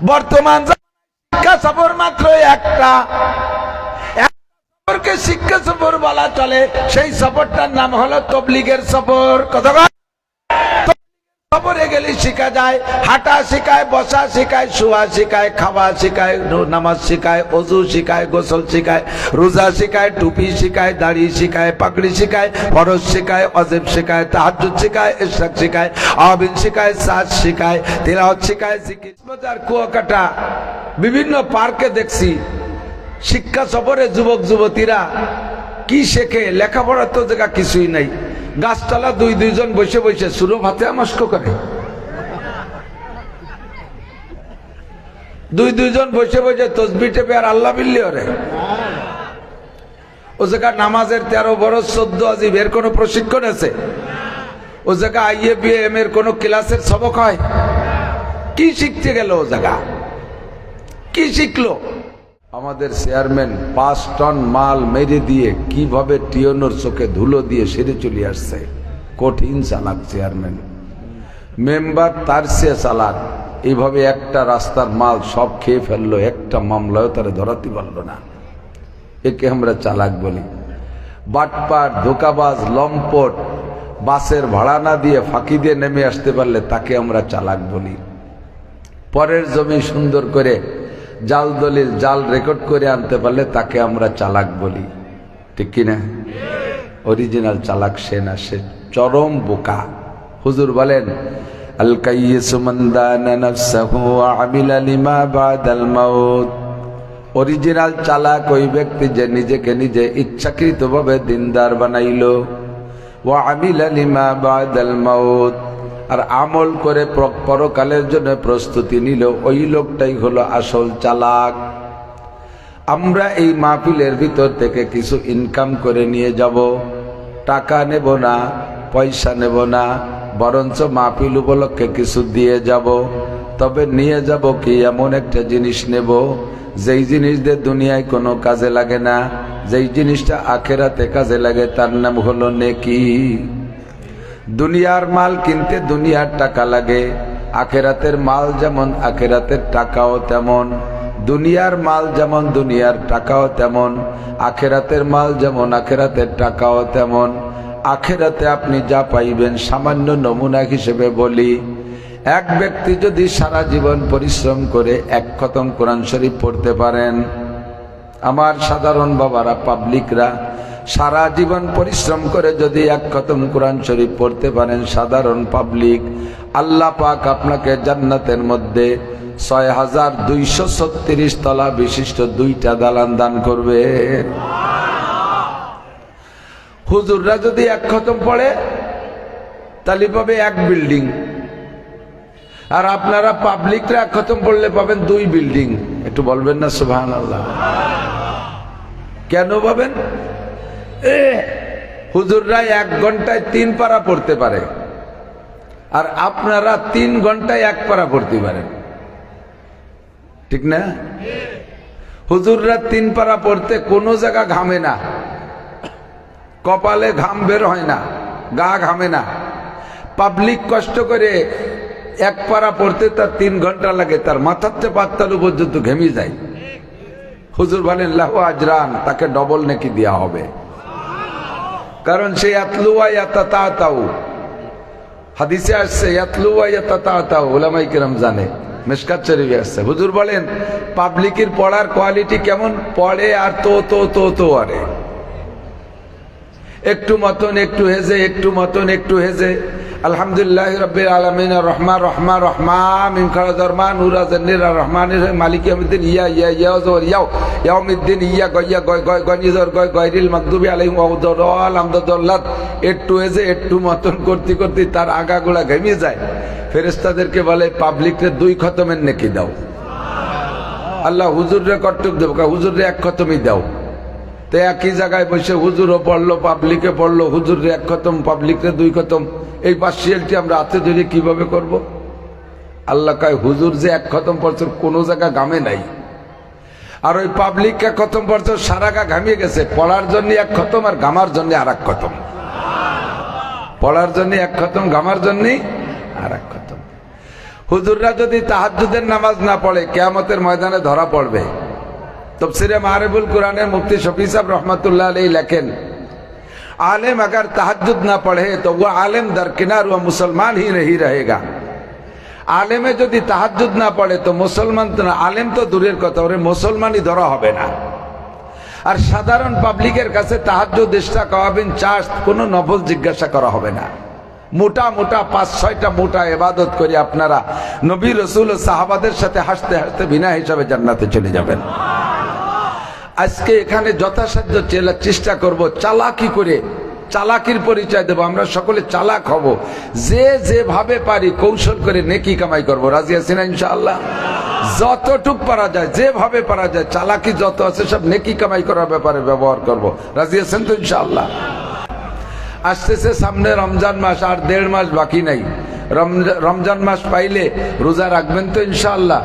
বর্তমান শিক্ষা সফর মাত্র একটা, সফরকে শিক্ষা সফর বলা চলে। সেই সফরটার নাম হলো তবলিগের সফর। কথা সফরে গেলে শিখা যায়, হাঁটা শিখায়, বসা শিখায়, শোয়া শিখায়, খাওয়া শিখায়, নামাজ শিখায়, অজু শিখায়, গোসল শিখায়, রোজা শিখায়, টুপি শিখায়, দাড়ি শিখায়, পাগড়ি শিখায়, ফরজ শিখায়, ওয়াজিব শিখায়, তাহাজ্জুদ শিখায়, ইশরাক শিখায়, আবিন শিখায়, সাজ শিখায়, তিলাওয়াত শিখায়, জিকির। বাজার, কুয়াকাটা, বিভিন্ন পার্কে দেখছি শিক্ষা সফরে যুবক যুবতীরা কি শেখে, লেখাপড়ার তো জায়গা কিছুই নাই। গাছতলা দুইজন বসে বসে সুরো ভাতে মস্ক করে, দুইজন বসে বসে তসবি টেপে আর আল্লাহ বিল্লি ওরে। ও জায়গা নামাজের 13 বরস 14 আজিব এর কোন প্রশিক্ষণ আছে? ও জায়গা IABM এর কোন ক্লাসের সবক হয়? কি শিখতে গেল? ও জায়গা কি শিখলো? আমাদের চেয়ারম্যান 5 টন মাল মেরে দিয়ে কিভাবে টিয়নোর চোখে ধুলো দিয়ে সেরে চলে আসছে। কঠিন চালাক চেয়ারম্যান। মেম্বার তার চেয়ে চালাক। এইভাবে একটা রাস্তার মাল সব খেয়ে ফেললো, একটা মামলায় তারা ধরাতে পারলো না। একে আমরা চালাক বলি। বাটপার, ধোকাবাজ, লম্পট, বাসের ভাড়া না দিয়ে ফাঁকি দিয়ে নেমে আসতে পারলে তাকে আমরা চালাক বলি। পরের জমি সুন্দর করে জাল দলিল, জাল রেকর্ড করে আনতে পারলে তাকে আমরা চালাক বলি। ঠিক কিনা? অরিজিনাল চালাক সে না, সে চরম বোকা। হুজুর বলেন, আল কাইয়িসু মান দানা নাফসাহু ওয়া আমিলা লিমা বাদাল মাউত। অরিজিনাল চালাক ওই ব্যক্তি যে নিজেকে নিজে ইচ্ছাকৃতভাবে দিনদার বানাইলো। ওয়া আমিলা লিমা বাদাল মাউত, আর আমল করে পরকালের জন্য প্রস্তুতি নিল, ওই লোকটাই হলো আসল চালাক। আমরা এই মাহফিলের ভিতর থেকে কিছু ইনকাম করে নিয়ে যাব। টাকা নেব না, পয়সা নেব না, বরঞ্চ মাহফিল উপলক্ষে কিছু দিয়ে যাব। তবে নিয়ে যাব কি, এমন একটা জিনিস নেব যেই জিনিস দিয়ে দুনিয়ায় কোনো কাজে লাগে না, যেই জিনিসটা আখেরাতে কাজে লাগে, তার নাম হলো নেকি। দুনিয়ার মাল কিনতে দুনিয়ার টাকা লাগে, আখেরাতের মাল যেমন আখেরাতের টাকাও তেমন। দুনিয়ার মাল যেমন দুনিয়ার টাকাও তেমন, আখেরাতের মাল যেমন আখেরাতের টাকাও তেমন। আখেরাতে আপনি যা পাইবেন সামান্য নমুনা হিসেবে বলি, এক ব্যক্তি যদি সারা জীবন পরিশ্রম করে 1 খতম কোরআন শরীফ পড়তে পারেন, আমার সাধারণ বাবারা, পাবলিকরা সারা জীবন পরিশ্রম করে যদি 1 খতম কোরআন শরীফ পড়তে পারেন, সাধারণ পাবলিক, আল্লাহ পাক আপনাকে জান্নাতের মধ্যে 6236 তলা বিশিষ্ট 2টা দালান দান করবে। হুজুররা যদি 1 খতম পড়ে তাহলে পাবে 1 বিল্ডিং, আর আপনারা পাবলিকরা 1 খতম পড়লে পাবেন 2 বিল্ডিং। একটু বলবেন না সুবহানাল্লাহ? কেন পাবেন? হুজুররা 1 ঘন্টায় 3 পারা পড়তে পারে, আর আপনারা 3 ঘন্টায় 1 পারা পড়তে পারেন। ঠিক না? হুজুররা 3 পারা পড়তে কোনো জায়গা ঘামে না, কপালে ঘাম বের হয় না, গা ঘামে না। পাবলিক কষ্ট করে 1 পারা পড়তে তার 3 ঘন্টা লাগে, তার মাথার চেয়ে পাত্তালু পর্যন্ত ঘেমে যায়। হুজুর বলেন লাহু আজরান, তাকে ডবল নেকি দেওয়া হবে, কারণ সে ইয়াতলুয়া ইয়াতাতাতাউ, হাদিসে আসছে ইয়াতলুয়া ইয়াতাতাতাউ, উলামায়ে কেরাম জানে, মিশকাত শরীফে আসছে। হুজুর বলেন পাবলিকের পড়ার কোয়ালিটি কেমন? পড়ে আর তো আরে একটু মতন একটু হেজে, একটু মতন একটু হেজে। আলহামদুলিল্লাহ রাব্বিল আলামিন রহমান রহমান রহমান মিন খারাজারমা নুরা জান্নির রহমানির মালিক ইয়াউমিদ্দিন ইয়া ইয়া ইয়া জওর ইয়াও ইয়াউমিদ্দিন ইয়া গয়া গয় গয় গনিজর গয় গয়রিল মাগদুবি আলাইহিম ওয়াউদরাল আমদাদুল্লাহ। একটু হেজে একটু মতন করতে করতে তার আগাগুলা ঘেমে যায়। ফেরেশতাদেরকে বলে পাবলিকরে 2 খতমের নেকি দাও। আল্লাহ হুজুররে কর্তব্য দেব, হুজুররে 1 খতমই দাও। তো একই জায়গায় বসে হুজুরও পড়লো, পাবলিকে পড়লো, হুজুররে 1 খতম, পাবলিকরে 2 খতম। এই পার্সিয়ালটি আমরা হাতে ধরে কিভাবে করব? আল্লাহ কয় হুজুর যে 1 খতম পড়ছে কোনো জায়গা ঘামে নাই, আর ওই পাবলিক 1 খতম পড়ছে সারা গা ঘামিয়ে গেছে। পড়ার জন্য 1 খতম আর ঘামার জন্য আর 1 খতম। পড়ার জন্য 1 খতম, ঘামার জন্য আর 1 খতম। হুজুররা যদি তাহাজ্জুদের নামাজ না পড়ে কিয়ামতের ময়দানে ধরা পড়বে। तफसीर मारिबुल कुरान मुफ्ती शफी साहब रहमतुल्लाह अलैहि लिखें, आलिम अगर तहज्जुद ना पढ़े तो वह आलिम दरकिनार वह मुसलमान ही नहीं रहेगा। आलिमे यदि तहज्जुद ना पढ़े तो मुसलमान तो आलिम तो दूरेर कथा ओरे मुसलमानই ধরা হবে না। আর সাধারণ পাবলিকের কাছে তাহাজ্জুদ ইশরা কাওয়াবিন চার্জ কোনো নফল জিজ্ঞাসা করা হবে না। মোটা মোটা 5-6টা মোটা ইবাদত করে আপনারা নবী রাসূল ও সাহাবাদের সাথে হাসতে হাসতে বিনা হিসাবে জান্নাতে চলে যাবেন। আজকে এখানে যথাসাধ্য চেষ্টা করব চালাকি করে, চালাকির পরিচয় দেব। আমরা সকলে চালাক হব, যে যেভাবে পারি কৌশল করে নেকি কামাই করব। রাজি আছেন ইনশাআল্লাহ? যতটুক পারা যায়, যেভাবে পারা যায়, চালাকি যত আছে সব নেকি কামাই করার ব্যাপারে ব্যবহার করব। রাজি আছেন তো ইনশাআল্লাহ? আসতেছে সামনে রমজান মাস, আর 1.5 মাস বাকি নাই। রমজান মাস পাইলে রোজা রাখবেন তো ইনশাআল্লাহ?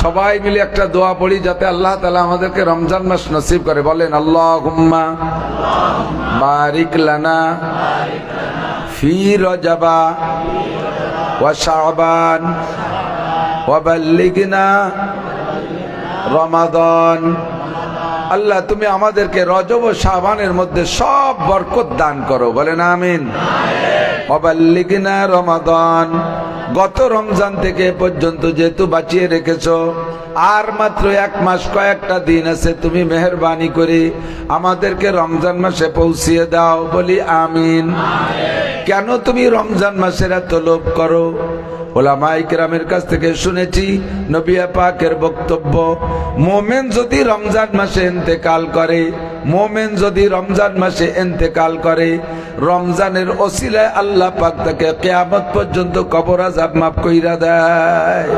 সবাই মিলে একটা দোয়া পড়ি যাতে আল্লাহ তাআলা আমাদেরকে রমজান মাস নসিব করে। বলেন আল্লাহুম্মা বারিক লানা ফি রজবা ওয়া শাবান ওয়া বাল্লিগনা রমাদান। আল্লাহ তুমি আমাদেরকে রজব ও শাবানের মধ্যে সব বরকত দান করো। বলেন আমিন। ওয়া বাল্লিগনা রমাদান। গত রমজান থেকে পর্যন্ত যেহেতু বাঁচিয়ে রেখেছো, আর মাত্র 1 মাস কয়েকটা দিন আছে, তুমি মেহেরবানি করে আমাদেরকে রমজান মাসে পৌঁছিয়ে দাও। বলি আমিন। কেন তুমি রমজান মাসের এত লোভ করো? ওলামায়ে কেরামের কাছ থেকে শুনেছি, নবী পাকের বক্তব্য, মুমিন যদি রমজান মাসে ইন্তেকাল করে, মুমিন যদি রমজান মাসে ইন্তেকাল করে, রমজানের ওসিলায় আল্লাহ পাক তাকে কিয়ামত পর্যন্ত কবর আযাব মাফ কইরা দেয়।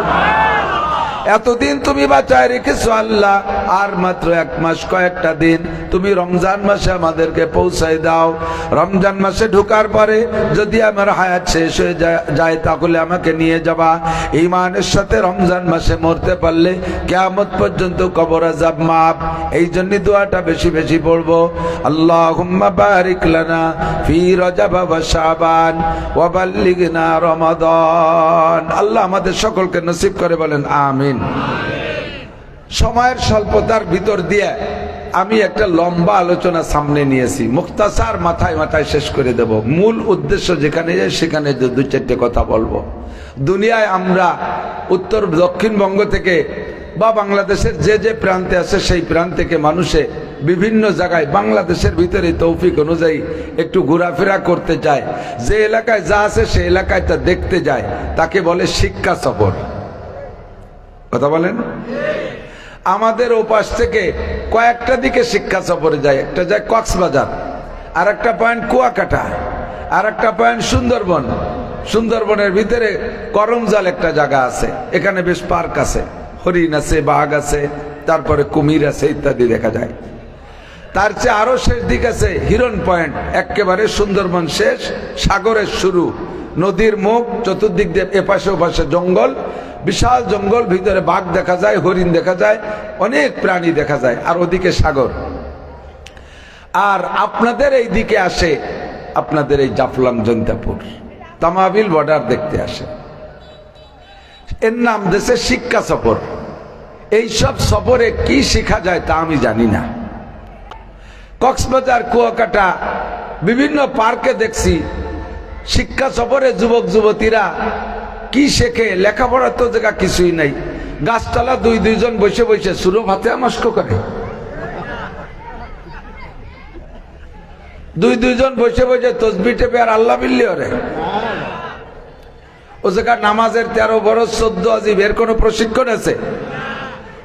এতদিন তুমি বাঁচায় রেখেছো আল্লাহ, আর মাত্র 1 মাস কয়েকটা দিন, তুমি রমজান মাসে আমাদেরকে পৌঁছায় দাও। রমজান মাসে ঢোকার পরে যদি আমার হায়াত শেষ হয়ে যায় তাহলে আমাকে নিয়ে যাবা। ঈমানের সাথে রমজান মাসে মরতে পারলে কিয়ামত পর্যন্ত কবর আযাব মাফ। এই জন্য দোয়াটা বেশি বেশি পড়বো। আল্লাহুম্মা বারিক লানা ফি রজব ওয়া শাবান ওয়া বাল্লিগনা রমাদান। আল্লাহ আমাদের সকলকে নসিব করে। বলেন আমিন। সময়ের স্বল্পতার ভিতর দিয়ে আমি একটা লম্বা আলোচনা সামনে নিয়েছি, মুখতাসার মাথায় মাথায় শেষ করে দেব। মূল উদ্দেশ্য যেখানে যায় সেখানে 2-4টে কথা বলবো। দুনিয়ায় আমরা উত্তর দক্ষিণবঙ্গ থেকে বা বাংলাদেশের যে প্রান্তে আছে সেই প্রান্ত থেকে মানুষে বিভিন্ন জায়গায় বাংলাদেশের ভিতরে তৌফিক অনুযায়ী একটু ঘোরাফেরা করতে যায়। যে এলাকায় যা আছে সেই এলাকায় তা দেখতে যায়, তাকে বলে শিক্ষা সফর। কথা বলেন? আমাদের ওপাশ থেকে কয়েকটা দিকে শিক্ষা সফরে যায়। একটা যায় কক্সবাজার, আর একটা পয়েন্ট কুয়াকাটা, আর একটা পয়েন্ট সুন্দরবন। সুন্দরবনের ভিতরে করমজাল একটা জায়গা আছে, এখানে বেশ পার্ক আছে, হরিণ আছে, বাঘ আছে, তারপরে কুমির আছে ইত্যাদি দেখা যায়। তার চেয়ে আরো শেষ দিক আছে হিরন পয়েন্ট, একেবারে সুন্দরবন শেষ, সাগরের শুরু, নদীর মুখ, চতুর্দিক দিয়ে এপাশে ওপাশে জঙ্গল, বিশাল জঙ্গল, ভিতরে বাঘ দেখা যায়, হরিণ দেখা যায়, অনেক প্রাণী দেখা যায়, আর ওদিকে সাগর। আর আপনাদের এই দিকে আসে আপনাদের এই জাফলং জৈন্তাপুর তামাবিল বর্ডার দেখতে আসে। এর নাম দেশে শিক্ষা সফর। এই সব সফরে কি শেখা যায় তা আমি জানি না। কক্সবাজার, কুয়াকাটা, বিভিন্ন পার্কে দেখছি শিক্ষা সফরে যুবক যুবতীরা কি শেখে। লেখাপড়ার তো জায়গা কিছুই নাই, গাছতলা দুইজন বসে বসে সুরভ হাতে আমস্ক করে, দুইজন বসে বসে তসবিহ টেপে আর আল্লাহ বিল্লি ওরে। ও জায়গা নামাজের 13 বরস 14 আজিব এর কোনো প্রশিক্ষণ আছে?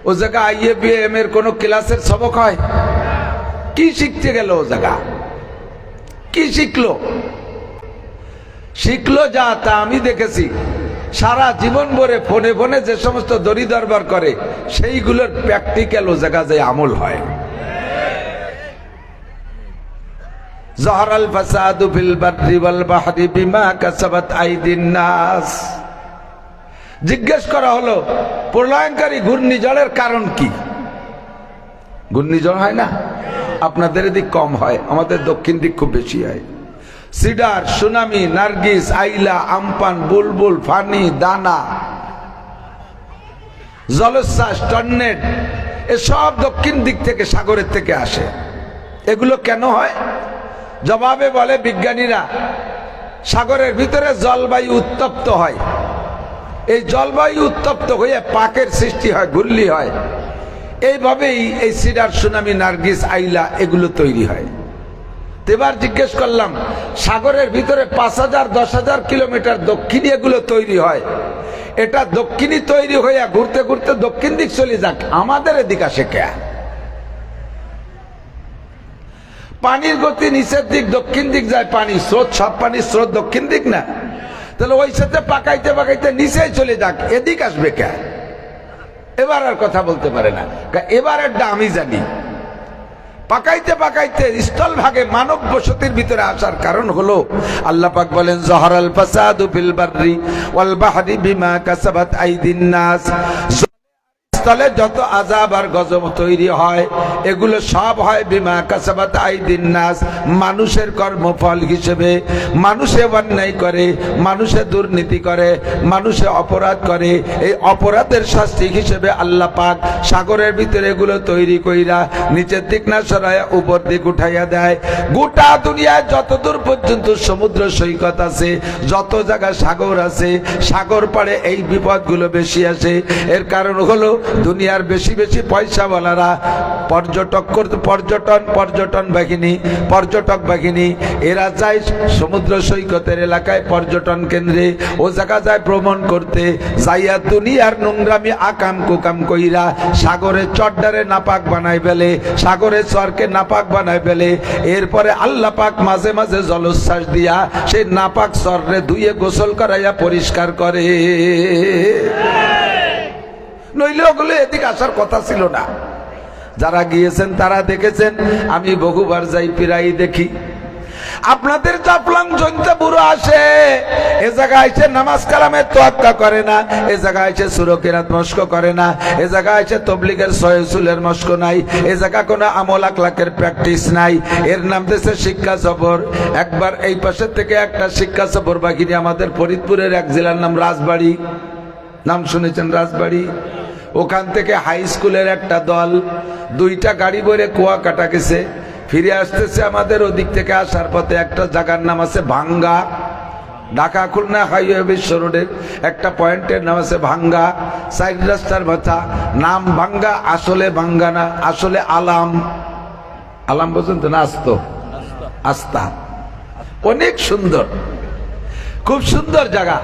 ও জায়গা IABM এর কোনো ক্লাসের সবক হয়? কি শিখতে গেল ও জায়গা? কি শিখলো? শিখলো যা তা আমি দেখেছি। সারা জীবন ভরে ফোনে ফোনে যে সমস্ত দড়ি দরবার করে সেইগুলোর প্র্যাকটিক্যাল ও জায়গা যায় আমল হয়। যাহারাল ফাসাদু ফিল বাররি ওয়াল বাহরি বিমা কাসাবাত আইদিন নাস। জিজ্ঞেস করা হলো প্রলয়ঙ্কারী ঘূর্ণিঝড়ের কারণ কি? ঘূর্ণিঝড় হয় না? আপনাদের এদিক কম হয়, আমাদের দক্ষিণ দিক খুব বেশি হয়। সিডার, সুনামি, নার্গিস, আইলা, আমপান, বুলবুল, ফানি, দানা, জলোচ্ছ্বাস, টর্নেড, এসব দক্ষিণ দিক থেকে, সাগরের থেকে আসে। এগুলো কেন হয়? জবাবে বলে বিজ্ঞানীরা, সাগরের ভিতরে জলবায়ু উত্তপ্ত হয়। এই জলবায়ু উত্তপ্ত হয়ে পাকের সৃষ্টি হয়, ঘূর্ণি হয়। এইভাবেই এই সিডার, সুনামি, নার্গিস, আইলা এগুলো তৈরি হয়। এবার জিজ্ঞেস করলাম, সাগরের ভিতরে 5000 10,000 কিলোমিটার দক্ষিণে এগুলো তৈরি হয়, এটা দক্ষিণী তৈরি হয়ে ঘুরতে ঘুরতে দক্ষিণ দিক চলে যাক, আমাদের এদিক আসে কে? পানির গতি নিচের দিক, দক্ষিণ দিক যায় পানি, স্রোত, সব পানির স্রোত দক্ষিণ দিক না? তাহলে ওই সাথে পাকাইতে পাকাইতে নিচেই চলে যাক, এদিক আসবে কে? এবার আর কথা বলতে পারে না। এবারেরটা আমি জানি। পাকাইতে পাকাইতে স্থল ভাগে মানব বসতির ভিতরে আসার কারণ হলো, আল্লাহ পাক বলেন, জহরাল ফাসাদু ফিল বাররি ওয়াল বাহরি বিমা কাসাবাত আইদিন নাস। স্থলে যত আযাব আর গজব তৈরি হয়, এগুলো সব হয় বিমা কাসাবাত আইদিন নাস, মানুষের কর্মফল হিসেবে। মানুষে অন্যায় করে, মানুষে দুর্নীতি করে, মানুষে অপরাধ করে, এই অপরাধের শাস্তি হিসেবে আল্লাহ পাক সাগরের ভিতরে এগুলো তৈরি কইরা নিচের দিক না সরাইয়া উপর দিক উঠাইয়া দেয়। গোটা দুনিয়ায় যতদূর পর্যন্ত সমুদ্র সৈকত আছে, যত জায়গায় সাগর আছে, সাগর পাড়ে এই বিপদগুলো বেশি আসে। এর কারণ হলো দুনিয়ার বেশি বেশি পয়সাওয়ালারা পর্যটন বাহিনী এরা যায় সমুদ্র সৈকতের এলাকায়, পর্যটন কেন্দ্রে, ও জায়গা যায় ভ্রমণ করতে, যাইয়া দুনিয়ার নোংরামি আকাম কুকাম কইরা সাগরের চড্ডারে নাপাক বানাই ফেলে, সাগরের চরকে নাপাক বানাই ফেলে। এরপরে আল্লাহ পাক মাঝে মাঝে জলোচ্ছ্বাস দিয়া সেই নাপাক চররে ধুয়ে গোসল করাইয়া পরিষ্কার করে। নইলে ওগুলো এদিক আসার কথা ছিল না। যারা গিয়েছেন তারা দেখেছেন, আমি বহুবার যাই, প্রায় দেখি। আপনাদের জাফলং জনতা বুড়ো আসে, এ জায়গায় এসে নামাজ কালামের তোয়াক্কা করে না, এ জায়গায় এসে সূরা কিরাত মস্ক করে না, এ জায়গায় এসে তাবলীগের সহিহুলের মস্ক নাই, এ জায়গা কোনো আমল আখলাকের প্র্যাকটিস নাই। এর নাম দেশে শিক্ষা সফর। একবার এই পাশের থেকে একটা শিক্ষা সফর বাহিনী আমাদের ফরিদপুরের এক জেলার নাম রাজবাড়ি, নাম শুনেছেন রাজবাড়ি? ওখান থেকে হাই স্কুলের একটা দল 2টা গাড়ি ভরে কুয়াকাটা গেছে, ফিরে আসতেছে। আমাদের ওদিক থেকে আসার পথে একটা জায়গার নাম আছে ভাঙ্গা, ঢাকা খুলনা হাইওয়ে বিশ্ব রোডের একটা পয়েন্টের নাম আছে ভাঙ্গা, 4 রাস্তার মাথা, নাম ভাঙ্গা, আসলে ভাঙ্গা না, আসলে আলাম। আলাম বলছেন তো না? আস্তা। অনেক সুন্দর, খুব সুন্দর জায়গা।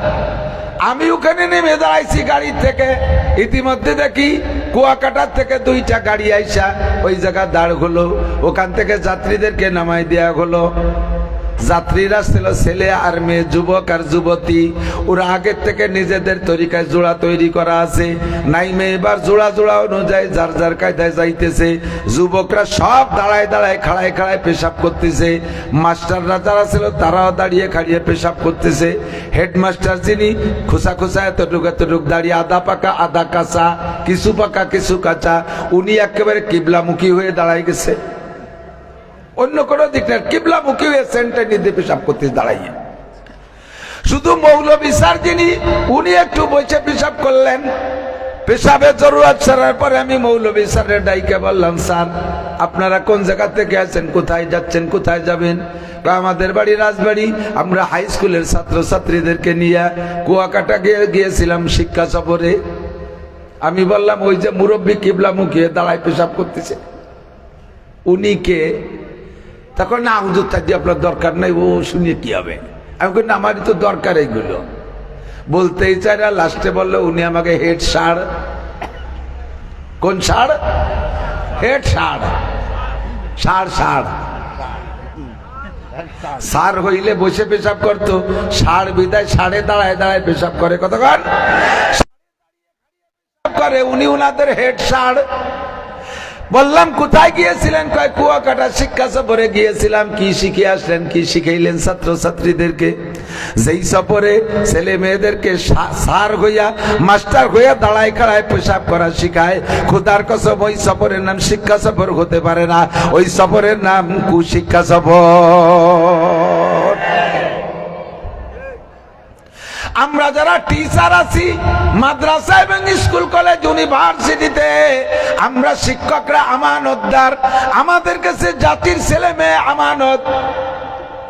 আমি ওখানে নেমে দাঁড়াইছি গাড়ি থেকে, ইতিমধ্যে দেখি কুয়াকাটার থেকে 2টা গাড়ি আইসা ওই জায়গা দাঁড় হলো। ওখান থেকে যাত্রীদেরকে নামাই দেওয়া হলো। যাত্রীরা ছিল ছেলে আর মেয়ে, যুবক আর যুবতী। ওরা আগের থেকে নিজেদের তরিকায় জোড়া তৈরি করা আছে, নাই মেয়ে এবার জোড়া জোড়া অনুযায়ী যার যার কায়দায় যাইতেছে। যুবকরা সব দাঁড়ায় দাঁড়ায় খাড়ায় খাড়ায় পেশাব করতেছে। মাস্টাররা যারা ছিল তারাও দাঁড়িয়ে খাড়িয়ে পেশাব করতেছে। হেডমাস্টার যিনি খোসা খোসা এতটুক এতটুক দাঁড়িয়ে, আধা পাকা আধা কাঁচা, কিছু পাকা কিছু কাঁচা, উনি একেবারে কিবলামুখী হয়ে দাঁড়ায় গেছে। অন্য কোনো দিক না, কিবলামুখী হয়ে সেন্টার নিতে পেশাব করতে দাঁড়াইয়ে। শুধু মৌলভী স্যার যিনি, উনি একটু বসে পেশাব করলেন। পেশাবের জরুরত ছাড়ার পরে আমি মৌলভী স্যারের ডাইকে বললাম, স্যার আপনারা কোন জায়গা থেকে আছেন, কোথায় যাচ্ছেন, কোথায় যাবেন? আমাদের বাড়ি রাজবাড়ি, আমরা হাই স্কুলের ছাত্রছাত্রীদেরকে নিয়ে কুয়াকাটা গিয়েছিলাম শিক্ষা সফরে। আমি বললাম, ওই যে মুরব্বী কিবলামুখী দাঁড়ায় পেশাব করতেছে, উনি কে? তখন না হুজুর থাকতে আপনার দরকার নাই, ও শুনিয়ে কি হবে? আমি বলি, না আমারই তো দরকার এইগুলো। বলতেই চাই না, লাস্টে বললো উনি আমাকে হেড সার। কোন সার? হেড সার। সার সার সার হইলে বসে পেশাব করতো, সার বিদায় সাড়ে দাঁড়ায় দাঁড়ায় পেশাব করে। কতক্ষণ করে? উনি উনাদের হেড সার। বললাম, কোথায় গিয়েছিলেন? কয় কুয়াকাটা শিক্ষা সফরে গিয়েছিলাম। কি শিখে আসলেন, কি শিখাইলেন ছাত্রছাত্রীদেরকে? যেই সফরে ছেলে মেয়েদেরকে স্যার হইয়া মাস্টার হইয়া দাঁড়ায় খাড়ায় পেশাব করা শিখায়, খোদার কসম ওই সফরের নাম শিক্ষা সফর হতে পারে না, ওই সফরের নাম কুশিক্ষা সফর। আমরা যারা টিচার আছি মাদ্রাসা এবং স্কুল কলেজ ইউনিভার্সিটিতে, আমরা শিক্ষকরা আমানতদার। আমাদের কাছে জাতির ছেলে মেয়ে আমানত।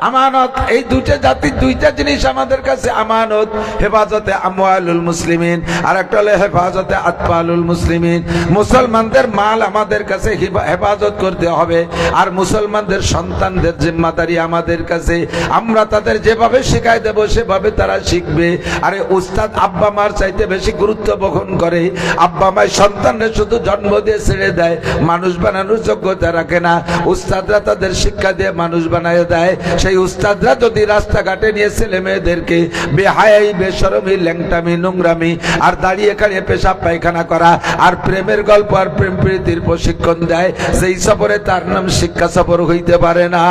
আমানত এই দুইটা জাতির দুইটা জিনিস আমাদের কাছে আমানত, হেফাজতে আমওয়ালুল মুসলিমিন আর একটা হলো হেফাজতে আতফালুল মুসলিমিন। মুসলমানদের মাল আমাদের কাছে হেফাজত করতে হবে, আর মুসলমানদের সন্তানদের জিম্মাদারি আমাদের কাছে। আমরা তাদের যেভাবে শেখাই দেব সেভাবে তারা শিখবে। আরে উস্তাদ আব্বা মার চাইতে বেশি গুরুত্ব বহন করে। আব্বা মায়ের সন্তানদের শুধু জন্ম দিয়ে ছেড়ে দেয়, মানুষ বানানোর যোগ্যতা রাখে না। উস্তাদরা তাদের শিক্ষা দিয়ে মানুষ বানায় দেয়। সেই উস্তাদরা যদি রাস্তাঘাটে নিয়ে ছেলে মেয়েদেরকে বেহায়াই, বেশরমি, ল্যাংটামি, নোংরামি আর দাঁড়িয়ে খাড়িয়ে পেশাব পায়খানা করা আর প্রেমের গল্প আর প্রেম প্রীতির প্রশিক্ষণ দেয়, সেই সফরে তার নাম শিক্ষা সফর হইতে পারে না।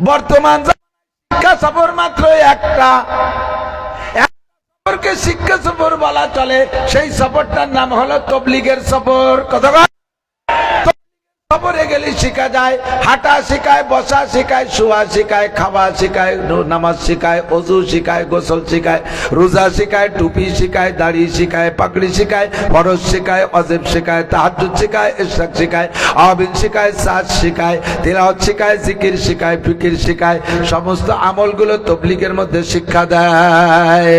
বর্তমান শিক্ষা সফর মাত্র একটা, শিক্ষা সফর বলা চলে। সেই সফরটার নাম হলো তবলিগের সফর। কথা সফরে গেলে শিখা যায়, হাঁটা শিখায়, বসা শিখায়, শোয়া শিখায়, খাওয়া শিখায়, নামাজ শিখায়, অজু শিখায়, গোসল শিখায়, রোজা শিখায়, টুপি শিখায়, দাড়ি শিখায়, পাগড়ি শিখায়, ফরজ শিখায়, ওয়াজিব শিখায়, তাহাজ্জুদ শিখায়, ইশরাক শিখায়, আওয়াবিন শিখায়, সাজ শিখায়, তিলাওয়াত শিখায়, জিকির শিখায়, ফিকির শিখায়। সমস্ত আমলগুলো তবলিগের মধ্যে শিক্ষা দেয়।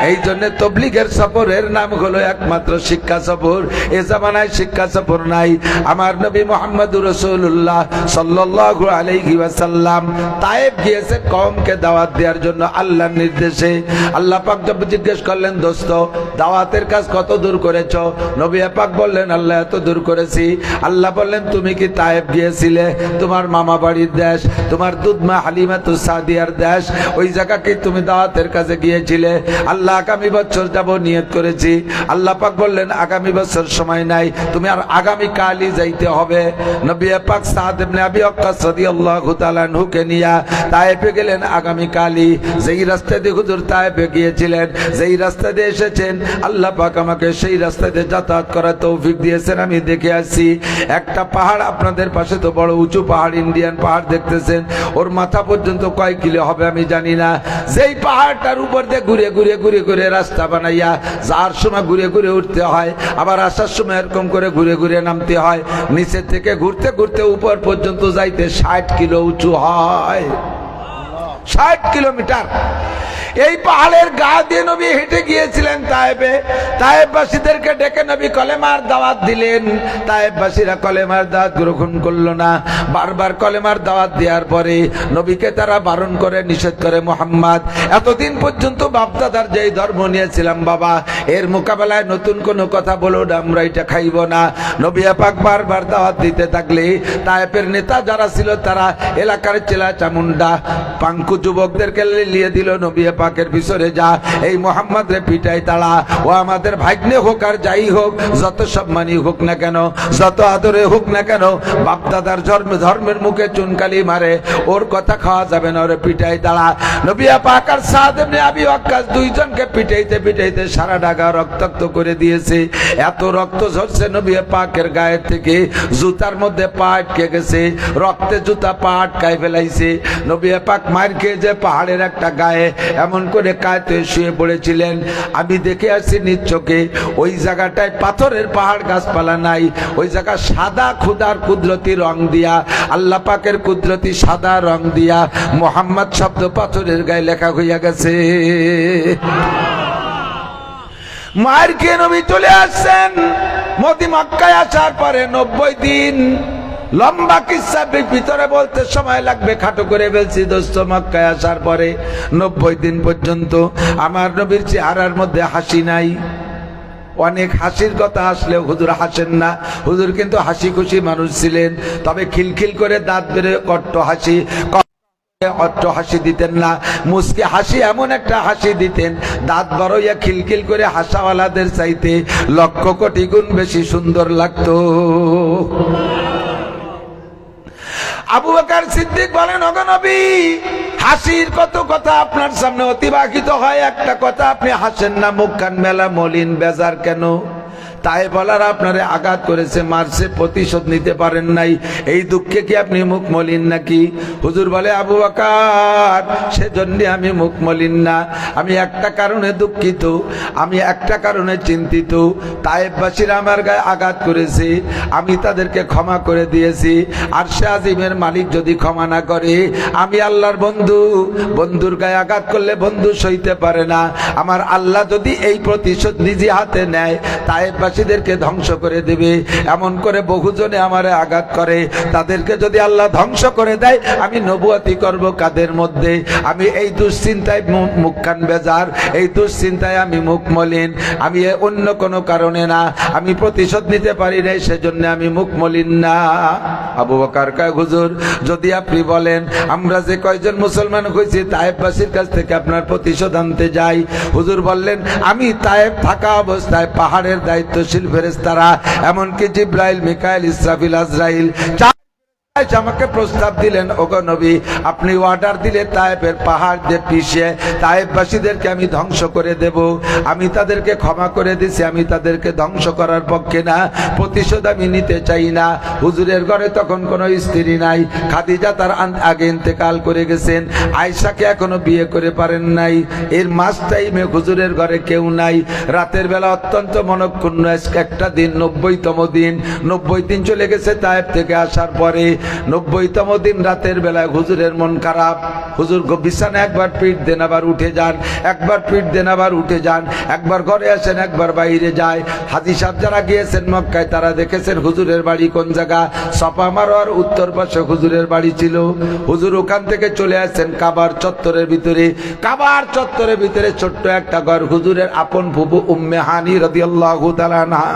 এই জন্য তবলিগের সফরের নাম হলো একমাত্র শিক্ষা সফর। এ জামানায় শিক্ষা সফর নাই। আমার নবী মুহাম্মদ রাসূলুল্লাহ সাল্লাল্লাহু আলাইহি ওয়াসাল্লাম তায়েব গিয়েছে কওমকে দাওয়াত দেওয়ার জন্য আল্লাহর নির্দেশে। আল্লাহ পাক জিজ্ঞেস করলেন, দোস্ত দাওয়াতের কাজ কত দূর করেছো? নবী পাক বললেন, আল্লাহ এত দূর করেছি। আল্লাহ বললেন, তুমি কি তায়েব গিয়েছিলে? তোমার মামা বাড়ির দেশ, তোমার দুধমা হালিমাতুস সাদিয়ার দেশ, ওই জায়গাকে তুমি দাওয়াতের কাজে গিয়েছিলে। আল্লাহ আগামী বছর যাব নিয়ত করেছি। আল্লাহ পাক বললেন, আগামী বছর সময় নাই, তুমি আর আগামী কালই যাইতে হবে। নবী পাক সাদ ইবনে আবি ওয়াক্কাস রাদিয়াল্লাহু তাআলা আনহুকে নিয়া তায়েফে গেলেন আগামী কালই। যেই রাস্তা দিয়ে হুজুর তায়েফে গিয়েছিলেন, যেই রাস্তা দিয়ে এসেছেন, আল্লাহ পাক আমাকে সেই রাস্তা দিয়ে যাতায়াত করার তৌফিক দিয়েছেন। আমি দেখে আসছি একটা পাহাড়, আপনাদের পাশে তো বড় উঁচু পাহাড়, ইন্ডিয়ান পাহাড় দেখতেছেন, ওর মাথা পর্যন্ত কয় কিলো হবে আমি জানি না। যেই পাহাড়টার উপর দিয়ে ঘুরে ঘুরে ঘুরে ঘুরে রাস্তা বানাইয়া যার সময় ঘুরে ঘুরে উঠতে হয়, আবার আসার সময় এরকম করে ঘুরে ঘুরে নামতে হয়। নিচে থেকে ঘুরতে ঘুরতে উপর পর্যন্ত যাইতে 60 কিলো উঁচু হয়, 60 কিলোমিটার। এই পাহাড়ের গা দিয়ে নবী হেঁটে গিয়েছিলেন তায়েফে। তায়েফবাসীদেরকে ডেকে নবী কলেমার দাওয়াত দিলেন। তায়েফবাসীরা কলেমার দাওয়াত গ্রহণ করলো না। বারবার কলেমার দাওয়াত দেওয়ার পরে নবীকে তারা বারণ করে, নিষেধ করে, মুহাম্মদ এতদিন পর্যন্ত বাপদাদার যেই ধর্ম নিয়েছিলাম বাবা, এর মোকাবেলায় নতুন কোনো কথা বলো না, আমরা এটা খাইব না। নবী পাক বারবার দাওয়াত দিতে থাকলে তায়েফের নেতা যারা ছিল তারা এলাকার চেলা চামুন্ডা পাঙ্কু যুবকদেরকে লিয়ে দিল, নবী পাকের পিছনে যা, এই মোহাম্মদ রে পিটাই তাড়া। ও আমাদের ভাগ্নে হোক আর যাই হোক, যত সম্মানী হোক না কেন, যত আদরে হোক না কেন, বাপদাদার ধর্মের মুখে চুনকালি মারে, ওর কথা খাওয়া যাবে না, ওরে পিটাই তাড়া। নবী পাক আর সাদ ইবনে আবি ওয়াক্কাস দুইজনকে পিটাইতে পিটাইতে সারা ঢাকা রক্তাক্ত করে দিয়েছে। এত রক্ত ঝরছে নবী পাকের গায়ের থেকে, জুতার মধ্যে পা আটকে গেছে, রক্তে জুতা পা আটকায় ফেলাইছে। নবী পাক মার খেয়ে যে পাহাড়ের একটা গায়ে এমন করে কায়তে শুয়ে পড়েছিলেন। আমি দেখে আসছি নিজ চোখে, ওই জায়গাটায় পাথরের পাহাড়, গাছপালা নাই, ওই জায়গা সাদা খুদার কুদরতি রং দিয়া, আল্লাহ পাকের কুদরতি সাদা রং দিয়া মুহাম্মদ শব্দ পাথরের গায়ে লেখা হইয়া গেছে। মায়ের খেয়ে নবী চলে আসছেন। মদি মক্কায় আসার পরে 90 দিন, লম্বা কিসসা ভিতরে বলতে সময় লাগবে, খাটো করে ফেলছি দোস্ত। মক্কায় আসার পরে 90 দিন পর্যন্ত আমার নবীর চেহারার মধ্যে হাসি নাই। অনেক হাসির কথা আসলেও হুজুর হাসেন না। হুজুর কিন্তু হাসি খুশি মানুষ ছিলেন, তবে খিলখিল করে দাঁত বেড়ে কট্ট হাসি, অট্ট হাসি দিতেন না। মুস্কি হাসি এমন একটা হাসি দিতেন, দাঁত বড়ইয়া খিলখিল করে হাসাওয়ালাদের চাইতে লক্ষ কোটি গুণ বেশি সুন্দর লাগতো। আবু বকর সিদ্দিক বলেন, ওগো নবী, হাসির কত কথা আপনার সামনে অতিবাহিত হয়, একটা কথা আপনি হাসেন না, মুখখান মেলা মলিন, বেজার কেন? তাই বলার আপনারে আঘাত করেছে, মারছে, প্রতিশোধ নিতে পারেন নাই, এই দুঃখে কি আপনি মুখ মলিন নাকি? হুজুর বলে, আবু বকর, সেজন্য আমি মুখ মলিন না, আমি একটা কারণে দুঃখিত, আমি একটা কারণে চিন্তিত। তায়েফবাসীরা আমার গায়ে আঘাত করেছে, আমি তাদেরকে ক্ষমা করে দিয়েছি। আরশে আজিমের মালিক যদি ক্ষমা না করে, আমি আল্লাহর বন্ধু, বন্ধুর গায়ে আঘাত করলে বন্ধু সইতে পারে না। আমার আল্লাহ যদি এই প্রতিশোধ নিজে হাতে নেয়, তায়েফবাসীদেরকে ধ্বংস করে দেবে। এমন করে বহুজনে আমারে আঘাত করে, তাদেরকে যদি আল্লাহ ধ্বংস করে দেয়, আমি নবুয়তি করব কাদের মধ্যে? আমি এই দুশ্চিন্তায় মুখখান বেজার, এই দুশ্চিন্তায় আমি মুখ মলিন, আমি অন্য কোনো কারণে না, আমি প্রতিশোধ নিতে পারি নাই, সেজন্য আমি মুখ মলিন না। আবু বকর কয়, হুজুর, যদি আপনি বলেন আমরা যে কয়জন মুসলমান হয়েছি তায়েফবাসীর কাছ থেকে আপনার প্রতিশোধ আনতে যাই। হুজুর বললেন, আমি তায়েফ থাকা অবস্থায় পাহাড়ের দায়িত্বশীল ফেরেশতারা, এমনকি জিবরাইল, মিকাইল, ইসরাফিল, আজরাইল আমাকে প্রস্তাব দিলেন, ওগো নবী, আপনি অর্ডার দিলে তায়েফের পাহাড় যে পিছিয়ে তায়েফবাসীদেরকে আমি ধ্বংস করে দেব। আমি তাদেরকে ক্ষমা করে দিছি, আমি তাদেরকে ধ্বংস করার পক্ষে না, প্রতিশোধ আমি নিতে চাই না। হুজুরের ঘরে তখন কোনো স্ত্রী নাই, খাদিজা তার আগে ইন্তেকাল করে গেছেন, আয়েশাকে এখনো বিয়ে করে পারেন নাই। এর মাস টাইমে হুজুরের ঘরে কেউ নাই। রাতের বেলা অত্যন্ত মনক্ষুণ্ণ, একটা দিন 90তম দিন, 90 দিন চলে গেছে তায়েফ থেকে আসার পরে। 90তম দিন রাতের বেলায় হুজুরের মন খারাপ। হুজুর বিছানা একবার পিঠ দেন আবার উঠে যান, একবার পিঠ দেন আবার উঠে যান, একবার ঘরে আসেন একবার বাইরে যায়। হাজী সাহেব যারা গিয়েছেন মক্কায়, তারা দেখেছেন হুজুরের বাড়ি কোন জায়গা, সাফা মারোয়ার উত্তর পাশে হুজুরের বাড়ি ছিল। হুজুর ওখান থেকে চলে আসছেন কাবার চত্বরের ভিতরে। কাবার চত্বরের ভিতরে ছোট্ট একটা ঘর, হুজুরের আপন ফুফু উম্মে হানি রাদিয়াল্লাহু তাআলা আনহা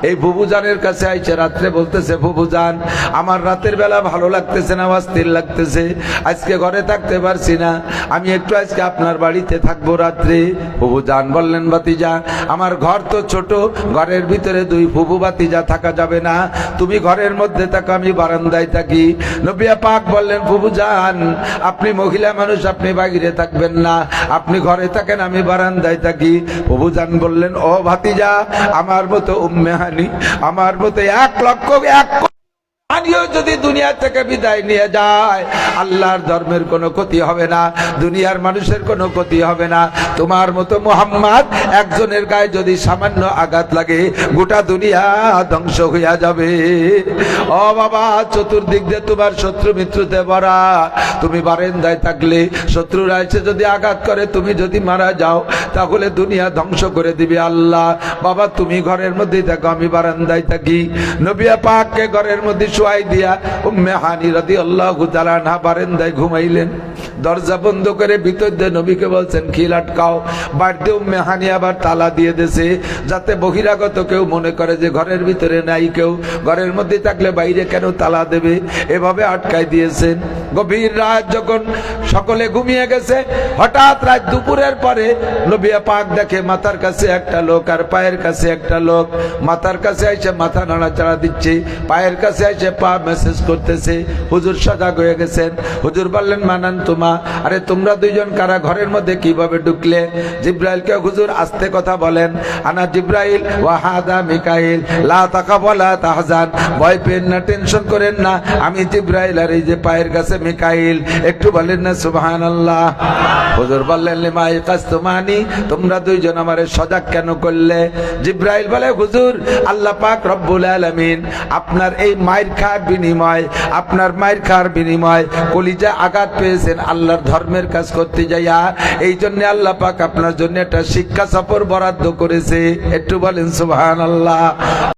এই ফুফুজানের কাছে আইছে। রাত্রে বলতেছে, ফুফুজান, আমার রাতের বেলা ভালো লাগতেছে না, অস্থির লাগতেছে, আজকে ঘরে থাকতে পারছি না, আমি একটু আজকে আপনার বাড়িতে থাকবো রাত্রে। ফুফুজান বললেন, ভাতিজা, আমার ঘর তো ছোট, ঘরের ভিতরে দুই ফুফু ভাতিজা থাকা যাবে না, তুমি ঘরের মধ্যে থাকো, আমি বারান্দায় থাকি। নবী পাক বললেন, ফুফুজান, আপনি মহিলা মানুষ, আপনি বাইরে থাকবেন না, আপনি ঘরে থাকেন, আমি বারান্দায় থাকি। ফুফুজান বললেন, ও ভাতিজা, আমার মতো উম্মে হানি, আমার মতো 1,00,000 আনিও যদি দুনিয়া থেকে বিদায় নিয়ে যায়, আল্লাহর ধর্মের কোনো ক্ষতি হবে না, দুনিয়ার মানুষের কোনো ক্ষতি হবে না। তোমার মতো মুহাম্মদ একজনের গায়ে যদি সামান্য আঘাত লাগে, গোটা দুনিয়া ধ্বংস হইয়া যাবে। ও বাবা, চতুর্দিক দিয়ে তোমার শত্রু মিত্রতে ভরা, তুমি বারান্দায় থাকলে শত্রুরা এসে যদি আঘাত করে, তুমি যদি মারা যাও, তাহলে দুনিয়া ধ্বংস করে দিবে আল্লাহ। বাবা, তুমি ঘরের মধ্যে থাকো, আমি বারান্দায় থাকি। নবী পাককে ঘরের মধ্যে শুয়াই দিয়া উম্মে হানি রাদিয়াল্লাহু তাআলা আনহা বারান্দায় ঘুমাইলেন। দরজা বন্ধ করে ভিতর দিয়ে নবীকে বলছেন, খিল আটকাও। বাড়িতে উম্মে হানি আবার তালা দিয়ে দিয়েছে, যাতে বহিরাগত কেউ মনে করে যে ঘরের ভিতরে নাই কেউ, ঘরের মধ্যে থাকলে বাইরে কেন তালা দেবে, এভাবে আটকাই দিয়েছেন। গভীর রাত যখন সকলে ঘুমিয়ে গেছে, হঠাৎ রাত দুপুরের পরে নবী পাক দেখে মাথার কাছে একটা লোক আর পায়ের কাছে একটা লোক। মাথার কাছে এসে মাথা নাড়াচাড়া দিচ্ছে, পায়ের কাছে এসে পা মেসেজ করতেছে। হুজুর সজাগ হয়ে গেছেন। হুজুর বললেন, মানান তোমা, আরে তোমরা দুইজন কারা, ঘরের মধ্যে কিভাবে ঢুকলে? জিব্রাইলকে হুজুর আস্তে কথা বলেন, আনা জিব্রাইল ওয়া হাদা মিকাইল, লা তাকাব ওয়া লা তাহজান, ভয় পেন না, টেনশন করেন না, আমি জিব্রাইল আর এই যে পায়ের কাছে মিকাইল। একটু বলেন না সুবহানাল্লাহ। হুজুর বললেন, লিমা ইকাসতুমানি, তোমরা দুইজন আমারে সজাগ কেন করলে? জিব্রাইল বলে, হুজুর, আল্লাহ পাক রব্বুল আলামিন আপনার এই মায়ের খাওয়ার বিনিময়, আপনার মায়ের খাওয়ার বিনিময় কলিজা আঘাত পেয়েছেন আল্লাহর ধর্মের কাজ করতে যাইয়া, এই জন্য আল্লাহ পাক আপনার জন্য একটা শিক্ষা সফর বরাদ্দ করেছে। একটু বলেন সুবহানাল্লাহ।